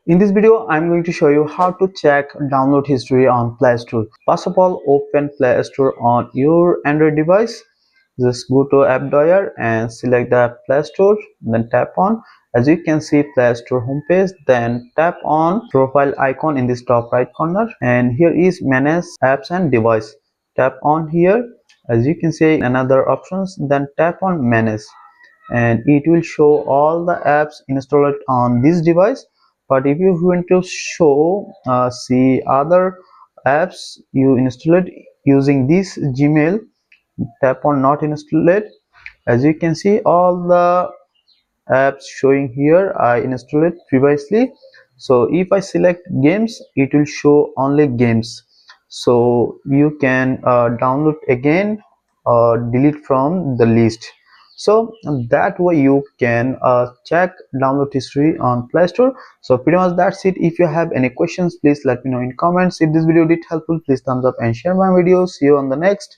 In this video, I'm going to show you how to check download history on Play Store. First of all, open Play Store on your Android device. Just go to App Drawer and select the Play Store, then tap on. As you can see, Play Store homepage, then tap on profile icon in this top right corner, and here is Manage Apps and Device. Tap on here. As you can see, another options, then tap on Manage, and it will show all the apps installed on this device. But if you want to show see other apps you installed using this Gmail, tap on not installed. As you can see, all the apps showing here I installed previously. So if I select games, it will show only games, so you can download again or delete from the list. So that way you can check download history on Play Store. So pretty much that's it. If you have any questions, please let me know in comments. If this video did helpful, please thumbs up and share my video. See you on the next.